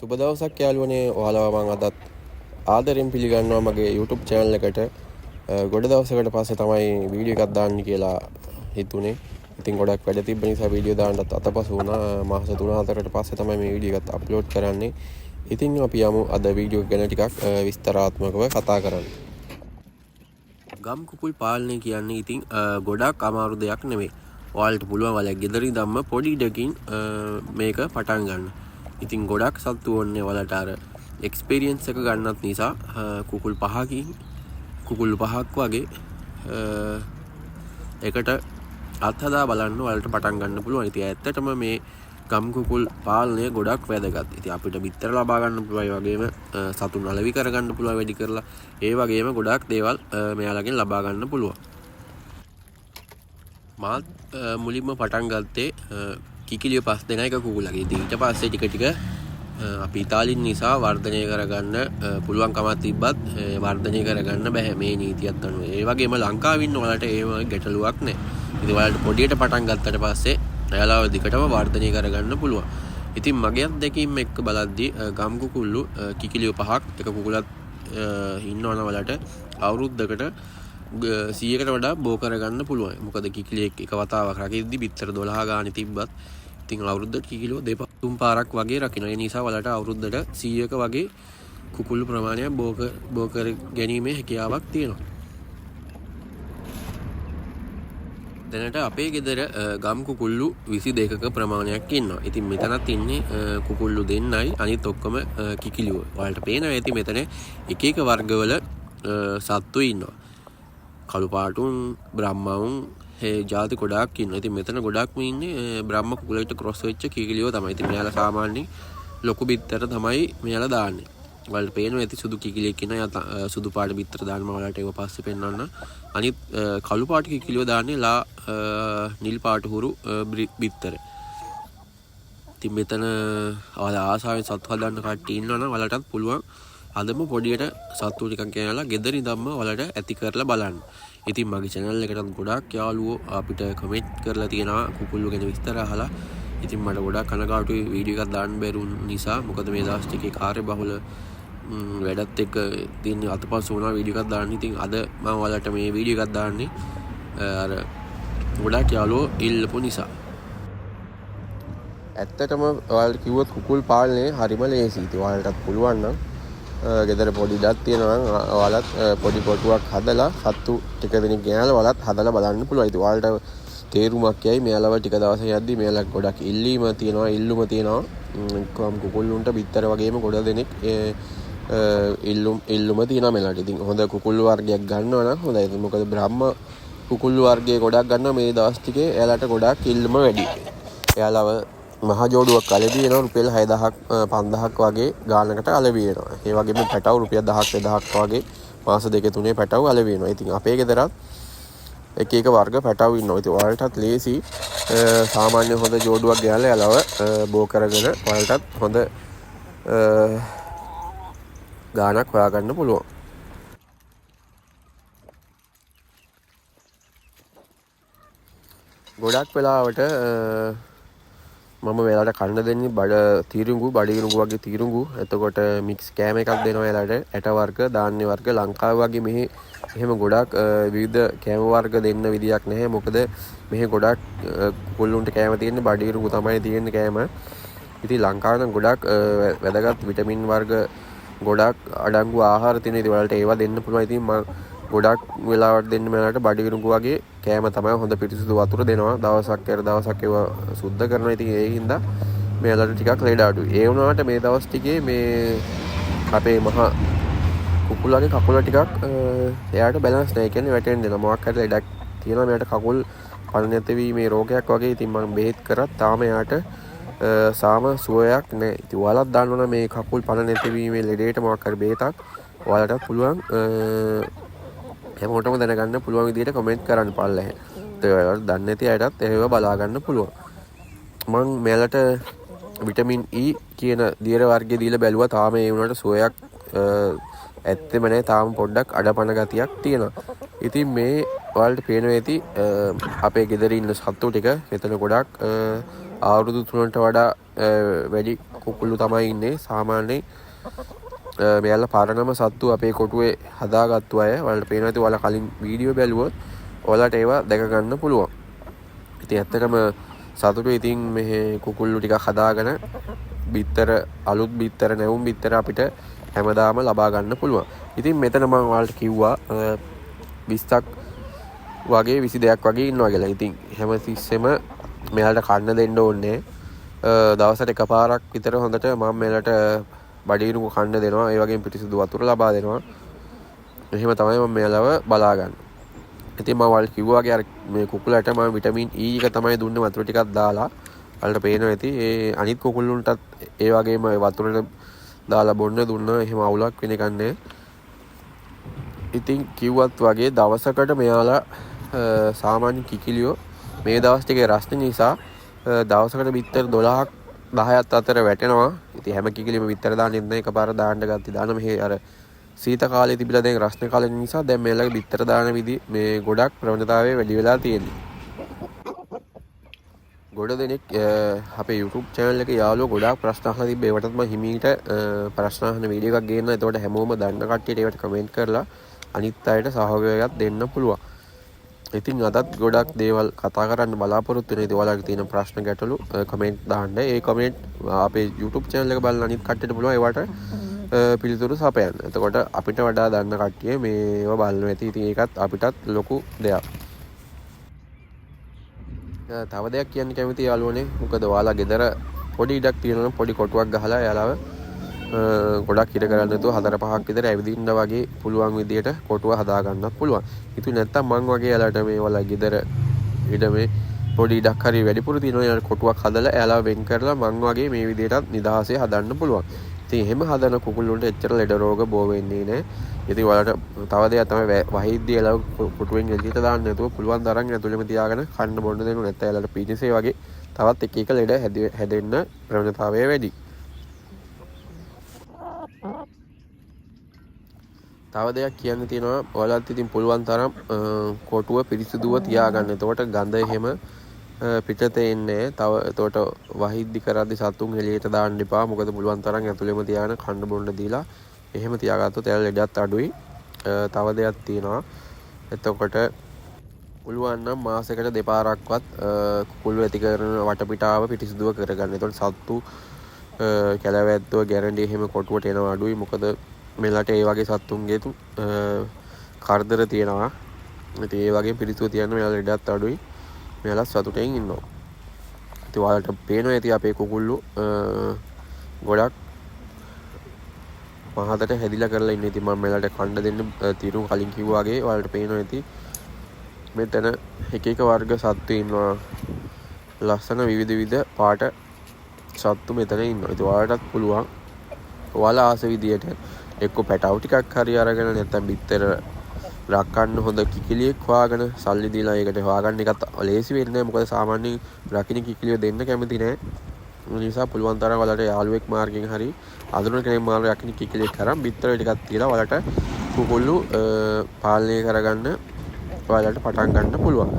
සුබ දවසක් යාළුවනේ. ඔයාලව මම අදත් ආදරෙන් පිළිගන්නවා මගේ YouTube channel එකට. ගොඩ දවසකට පස්සේ තමයි වීඩියෝ එකක් දාන්න කියලා හිතුනේ. ඉතින් ගොඩක් වැඩ තිබ්බ නිසා වීඩියෝ දාන්නත් අතපසු වුණා. මාස 3-4කට පස්සේ තමයි මේ වීඩියෝ එකත් අප්ලෝඩ් කරන්නේ. ඉතින් අපි යමු අද වීඩියෝ එක ගැන ටිකක් විස්තරාත්මකව කතා කරන්න. ගම් කුකුල් පාලනය කියන්නේ ඉතින් ගොඩක් අමාරු දෙයක් නෙමෙයි. ඔයාලට පුළුවන් ඔයාලා ගෙදර ඉඳන්ම පොඩි ඉඩකින් මේක පටන් ගන්න. ඉතින් ගොඩක් සතුටු වෙන්නේ ඔයාලට අර එක්ස්පීරියන්ස් එක ගන්නත් නිසා කුකුල් 5ක් වගේ එකට අත්හදා බලන්න ඔයාලට පටන් ගන්න පුළුවන්. ඉතින් ඇත්තටම මේ ගම් කුකුල් පාලනය ගොඩක් වැදගත්. ඉතින් අපිට බිත්තර ලබා ගන්න පුළුවන්, ඒ වගේම සතුන් අලෙවි කර ගන්න පුළුවන් වැඩි කරලා. ඒ වගේම ගොඩක් දේවල් මෙයාලගෙන් ලබා ගන්න පුළුවන්. මාත් මුලින්ම පටන් ගත්තේ කිකිලිය 5 දෙනා එක කුකුලගේ. ඉතින් ඊට පස්සේ ටික ටික අපි ඉතාලින් නිසා වර්ධනය කරගන්න පුළුවන් කමක් තිබ්බත් වර්ධනය කරගන්න බෑ මේ නීතියත් අනුව. ඒ වගේම ලංකාවේ ඉන්න ඔයාලට ඒව ගැටලුවක් නෑ. ඉතින් ඔයාලට පොඩියට පටන් ගත්තට පස්සේ එයාලව දිගටම වර්ධනය කරගන්න පුළුවන්. ඉතින් මගේ අත්දැකීම් එක්ක බලද්දී ගම් කුකුල්ලු කිකිලිය 5ක් එක කුකුලක් ඉන්නවනම් ඔයාලට අවුරුද්දකට 100කට වඩා බෝ කරගන්න පුළුවන්. මොකද කිකිලියෙක් එක වතාවක් රකිද්දි බිත්තර 12 ගානේ තිබ්බත් ඉතින් අවුරුද්දට කිකිලියෝ 2-3 පාරක් වගේ රකින්න. ඒ නිසා ඔයාලට අවුරුද්දට 100ක වගේ කුකුළු ප්‍රමාණයක් බෝ කර ගැනීමේ හැකියාවක් තියෙනවා. දැනට අපේ ගෙදර ගම් කුකුල්ලු 22ක ප්‍රමාණයක් ඉන්නවා. ඉතින් මෙතනත් ඉන්නේ කුකුල්ලු දෙන්නයි, අනිත් ඔක්කොම කිකිලියෝ. ඔයාලට පේනවා ඇති මෙතන එක එක වර්ගවල සත්තු ඉන්නවා. කළු පාටුන්, බ්‍රහ්මවුන්, ජාති ගොඩාක් ඉන්නවා. ඉතින් මෙතන ගොඩක්ම ඉන්නේ බ්‍රහ්ම කුකුලට ක්‍රොස් වෙච්ච කිකිලියෝ තමයි. ඉතින් මෙයාලා සාමාන්‍යයෙන් ලොකු බිත්තර තමයි මෙයාලා දාන්නේ. ඔයාලට පේනවා ඇති සුදු කිකිලියෙක් ඉන්නවා. සුදු පාට බිත්තර දානවා. ඔයාලට ඒක පස්සේ පෙන්වන්න. අනිත් කළු පාට කිකිලියෝ දාන්නේ නිල් පාට හුරු බිත්තර. ඉතින් මෙතන ඔයාලා ආසාවෙන් සත්තු හදන්න කට්ටිය ඉන්නවනම් ඔයාලටත් පුළුවන් අදම පොඩියට සත්තු ටිකක් ගෙනලා ගෙදර ඉඳන්ම ඔයාලට ඇති කරලා බලන්න. ඉතින් මගේ channel එකටත් ගොඩක් යාළුවෝ අපිට කමෙන්ට් කරලා තියෙනවා කුකුල්ලු ගැන විස්තර අහලා. ඉතින් මට ගොඩක් කනගාටුයි වීඩියෝ එකක් දාන්න බැරි නිසා. මොකද මේ දවස් ටිකේ කාර්යබහුල වැඩත් එක්ක තියෙන අතපසු වුණා වීඩියෝ එකක් දාන්න. ඉතින් අද මම ඔයාලට මේ වීඩියෝ එකක් දාන්නේ අර ගොඩක් යාළුවෝ ඉල්ලපු නිසා. ඇත්තටම ඔයාලට කිව්වොත් කුකුල් පාලනය හරිම ලේසි. ඉතින් ඔයාලටත් පුළුවන් නම් ගෙදර පොඩි ඉඩක් තියෙනවා නම් ඔයාලත් පොඩි කොටුවක් හදලා සත්තු ටික දෙනෙක් ගෙනල්ලා ඔයාලත් හදලා බලන්න පුළුවන්. ඉතින් ඔයාලට තේරුමක් යයි මෙයාලව ටික දවසක් යද්දි මෙයාලා ගොඩක් ඉල්ලුම තියෙනවා. කොම් කුකුල්ලුන්ට බිත්තර වගේම ගොඩ දෙනෙක් ඉල්ලුම තියෙනවා මෙයාලට. ඉතින් හොඳ කුකුල්ලු වර්ගයක් ගන්නවා නම් හොඳයි. මොකද බ්‍රහ්ම කුකුල්ලු වර්ගයේ ගොඩක් ගන්නවා මේ දවස් ටිකේ. එයාලට ගොඩක් ඉල්ලුම වැඩි. එයාලව මහ ජෝඩුවක් අලෙවි වෙනවා රුපියල් 6000ක් 5000ක් වගේ ගානකට අලෙවි වෙනවා. ඒ වගේම පැටව රුපියල් 1000ක් 2000ක් වගේ මාස 2-3 පැටව අලෙවි වෙනවා. ඉතින් අපේ ගෙදරත් එක එක වර්ග පැටව ඉන්නවා. ඉතින් ඔයාලටත් ලේසි සාමාන්‍ය හොඳ ජෝඩුවක් ගෙනල්ලා යලව බෝ කරගෙන ඔයාලටත් හොඳ ගානක් හොයාගන්න පුළුවන්. ගොඩක් වෙලාවට මම මෙයාලට කන්න දෙන්නේ බඩගිරුඟු වගේ තීරුඟු. එතකොට මික්ස් කෑම එකක් දෙනවා එයාලට. ඇට වර්ග, ධාන්‍ය වර්ග. ලංකාවේ වගේ මෙහි එහෙම ගොඩක් විවිධ කෑම වර්ග දෙන්න විදියක් නැහැ. මොකද මෙහි ගොඩක් කුකුල්ලුන්ට කෑම තියෙන්නේ බඩගිරුඟු තමයි තියෙන්නේ කෑම. ඉතින් ලංකාවේ නම් ගොඩක් වැදගත් විටමින් වර්ග ගොඩක් අඩංගු ආහාර තියෙන. ඉතින් ඔයාලට ඒවා දෙන්න පුළුවන්. ඉතින් මම ගොඩක් වෙලාවට දෙන්න මෙයාලට බඩගිරුඟු වගේ කෑම තමයි. හොඳ පිරිසිදු වතුර දෙනවා. දවසක් ඒවා සුද්ධ කරනවා. ඉතින් ඒ හින්දා මෙයාලට ටිකක් ලෙඩ අඩුයි. ඒ වුණාට මේ දවස් ටිකේ මේ අපේ මහා කුකුලගේ කකුල ටිකක් එයාට බැලන්ස් නැහැ. ඒ කියන්නේ වැටෙන්න දෙනවා. මොකක් හරි ලෙඩක් තියෙනවා මෙයාට කකුල් පණ නැතිවීමේ රෝගයක් වගේ. ඉතින් මම බෙහෙත් කරත් තාම එයාට සාම සුවයක් නැහැ. ඉතින් ඔයාලත් දන්නවනේ මේ කකුල් පණ නැතිවීමේ ලෙඩේට මොකක් හරි බෙහෙතක් ඔයාලටත් පුළුවන් හැමෝටම දැනගන්න පුළුවන් විදිහට කමෙන්ට් කරන්න පල්ලෙහා. ඔයාලට දන්නේ නැති අයටත් ඒව බලා ගන්න පුළුවන්. මම මෙයාලට විටමින් E කියන දියර වර්ගය දීලා බැලුවා. තාම ඒ වුණාට සුවයක් ඇත්තෙම නැහැ. තාම පොඩ්ඩක් අඩපණ ගතියක් තියෙනවා. ඉතින් මේ ඔයාලට පේනවා ඇති අපේ ගෙදර ඉන්න සත්තු ටික මෙතන ගොඩක් අවුරුදු 3ට වඩා වැඩි කුකුල්ලු තමයි ඉන්නේ. සාමාන්‍යයෙන් මෙයාලා පරණම සත්තු අපේ කොටුවේ හදාගත්තු අය. ඔයාලට පේනවා ඇති ඔයාලා කලින් වීඩියෝ බැලුවොත් ඔයාලට ඒවා දැක ගන්න පුළුවන්. ඉතින් ඇත්තටම සතුටුයි. ඉතින් මේ කුකුල්ලු ටිකක් හදාගෙන බිත්තර අලුත් බිත්තර නැවුම් බිත්තර අපිට හැමදාම ලබා ගන්න පුළුවන්. ඉතින් මෙතන මම ඔයාලට කිව්වා 20ක් වගේ 22ක් වගේ ඉන්නවා කියලා. ඉතින් හැම තිස්සෙම මෙයාලට කන්න දෙන්න ඕනේ. දවසට එකපාරක් විතර හොඳට මම මෙයාලට බඩීරුක කන්න දෙනවා. ඒ වගේම පිරිසිදු වතුර ලබා දෙනවා. එහෙම තමයි මම මෙයාලව බලා ගන්න. ඉතින් මම ඔයාලට කිව්වා වගේ අර මේ කුකුලට මම විටමින් E එක තමයි දුන්නේ වතුර ටිකක් දාලා. ඔයාලට පේනවා ඇති ඒ අනිත් කුකුල්ලුන්ටත් ඒ වගේම වතුරට දාලා බොන්න දුන්නා. එහෙම අවුලක් වෙන එකක් නැහැ. ඉතින් කිව්වත් වගේ දවසකට මෙයාලා සාමාන්‍ය කිකිලියෝ මේ දවස් ටිකේ රස්නේ නිසා දවසකට බිත්තර 12ක් 10ක් අතර වැටෙනවා. ඉතින් හැම කිකිලියම බිත්තර දාන්නේ නැහැ. එකපාර දාන්න ගත්තා. දාන මෙහි අර සීත කාලේ තිබිලා දැන් රස්නේ කාලේ නිසා දැන් මේලගේ බිත්තර දාන විදි මේ ගොඩක් ප්‍රවණතාවය වැඩි වෙලා තියෙනවා. ගොඩ දෙනෙක් අපේ YouTube channel එකේ යාළුවෝ ගොඩාක් ප්‍රශ්න අහලා තිබ්බේ. ඒවටත් මම හිමීට ප්‍රශ්න අහන වීඩියෝ එකක් ගේනවා. එතකොට හැමෝම දන්න කට්ටියට ඒවට කමෙන්ට් කරලා අනිත් අයට සහයෝගයක් දෙන්න පුළුවන්. ඉතින් අදත් ගොඩක් දේවල් කතා කරන්න බලාපොරොත්තු වෙනවා. ඉතින් ඔයාලගේ තියෙන ප්‍රශ්න ගැටලු කමෙන්ට් දාන්න. ඒ කමෙන්ට් අපේ YouTube channel එක බලන අනිත් කට්ටියට පුළුවන් ඒවට පිළිතුරු සපයන්න. එතකොට අපිට වඩා දන්න කට්ටිය මේව බලනවා ඇති. ඉතින් ඒකත් අපිටත් ලොකු දෙයක්. තව දෙයක් කියන්න කැමති යාළුවනේ. මොකද ඔයාලා ගෙදර පොඩි ඉඩක් තියෙනවා පොඩි කොටුවක් ගහලා යාළුව ගොඩක් ඉඩ කරන්න නැතුව 4-5ක් විතර ඇවිදින්න වගේ පුළුවන් විදියට කොටුව හදා ගන්නත් පුළුවන්. ඉතින් නැත්තම් මං වගේ යාළුවට මේ ඔයාලා ගෙදර ඉඩ මේ පොඩි ඉඩක් හරි වැඩිපුර තියෙනවා යාළුව කොටුවක් හදලා යාළුව වෙන් කරලා මං වගේ මේ විදියටත් නිදහසේ හදන්න පුළුවන්. ඉතින් එහෙම හදන කුකුල්ලුන්ට එච්චර ලෙඩ රෝග බෝ වෙන්නේ නැහැ. ඉතින් ඔයාලට තව දෙයක් තමයි වහිද්දී යාළුව කොටුවෙන් එළියට දාන්න නැතුව පුළුවන් තරම් ඇතුළෙම තියාගෙන කන්න බොන්න දෙන්න. නැත්නම් යාළුවට පීනිසේ වගේ තවත් එක එක ලෙඩ හැදෙන්න ප්‍රවණතාවය වැඩි. තව දෙයක් කියන්න තියෙනවා. ඔයාලත් ඉතින් පුළුවන් තරම් කොටුව පිරිසිදුව තියාගන්න. එතකොට ගඳ එහෙම පිටත එන්නේ. තව එතකොට වහිද්දි කරද්දි සතුන් එළියට දාන්න එපා. මොකද පුළුවන් තරම් ඇතුළෙම තියාගෙන කන්න බොන්න දීලා එහෙම තියාගත්තොත් එයාලා ලෙඩත් අඩුයි. තව දෙයක් තියෙනවා. එතකොට පුළුවන් නම් මාසෙකට දෙපාරක්වත් කුකුළු ඇති කරන වටපිටාව පිරිසිදුව කරගන්න. එතකොට සත්තු කැලවැද්දෝ ගැරන්ඩි එහෙම කොටුවට එනවා අඩුයි. මොකද මෙලට ඒ වගේ සත්තුන්ගේ කරදර තියෙනවා. ඉතින් ඒ වගේ පිරිසිදුව තියන්න මෙයාලා ලෙඩත් අඩුයි. මෙයාලා සතුටින් ඉන්නවා. ඉතින් ඔයාලට පේනවා ඇති අපේ කුකුල්ලු ගොඩක් මහතට හැදිලා කරලා ඉන්නේ. ඉතින් මම මෙයාලට කන්න දෙන්න තිරු කලින් කිව්වා වගේ ඔයාලට පේනවා ඇති මෙතන එක එක වර්ග සත්තු ඉන්නවා. ලස්සන විවිධ පාට සත්තු මෙතන ඉන්නවා. ඉතින් ඔයාලටත් පුළුවන් ඔයාලා ආස විදියට එක්ක පැටව ටිකක් හරි අරගෙන නැත්නම් බිත්තර රක්කන්න හොඳ කිකිලියෙක් හොයාගෙන සල්ලි දීලා ඒකට හොයාගන්න එකත් ලේසි වෙන්නේ නැහැ. මොකද සාමාන්‍යයෙන් රකින්න කිකිලිය දෙන්න කැමති නැහැ. ඒ නිසා පුළුවන් තරම් ඔයාලට යාළුවෙක් මාර්ගෙන් හරි අඳුරන කෙනෙක් මාර්ග රකින්න කිකිලියෙක් කරන් බිත්තර ටිකක් තියලා ඔයාලට කුකුල්ලු පාලනය කරගන්න ඔයාලට පටන් ගන්න පුළුවන්.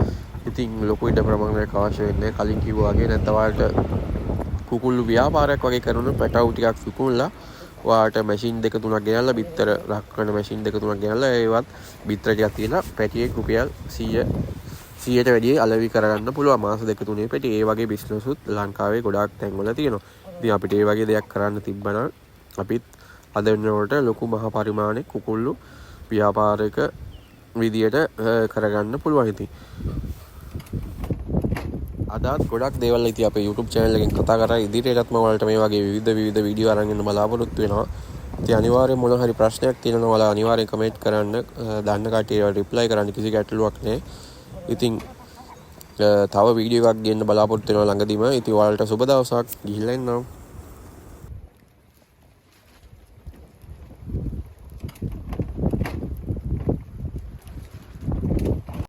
ඉතින් ලොකු ඉඩ ප්‍රමාණයක් අවශ්‍ය වෙන්නේ කලින් කිව්වා වගේ. නැත්නම් ඔයාලට කුකුල්ලු ව්‍යාපාරයක් වගේ කරන පැටව ටිකක් විකුණලා ඔයාලට මැෂින් 2-3ක් ගෙනල්ලා බිත්තර රක්කන මැෂින් 2-3ක් ගෙනල්ලා ඒවත් බිත්තර ටිකක් තියලා පැටියෙක් රුපියල් 100ට වැඩි අලෙවි කරගන්න පුළුවන්. මාස 2-3 පැටි. ඒ වගේ බිස්නස් උත් ලංකාවේ ගොඩාක් තැන්වල තියෙනවා. ඉතින් අපිට ඒ වගේ දෙයක් කරන්න තිබ්බනම් අපිත් අද වෙනකොට ලොකු මහා පරිමාණයක කුකුල්ලු ව්‍යාපාරික විදියට කරගන්න පුළුවන්. ඉතින් අදත් ගොඩක් දේවල් ඉතින් අපේ YouTube channel එකෙන් කතා කරා. ඉදිරියටත් මම ඔයාලට මේ වගේ විවිධ වීඩියෝ අරන් එන්න බලාපොරොත්තු වෙනවා. ඉතින් අනිවාර්යයෙන් මොන හරි ප්‍රශ්නයක් තියෙනවා ඔයාලා අනිවාර්යෙන් කමෙන්ට් කරන්න. දන්න කට්ටියට රිප්ලයි කරන්න කිසි ගැටලුවක් නැහැ. ඉතින් තව වීඩියෝ එකක් ගන්න බලාපොරොත්තු වෙනවා ළඟදීම. ඉතින් ඔයාලට සුබ දවසක්. ගිහිල්ලා එන්නම්.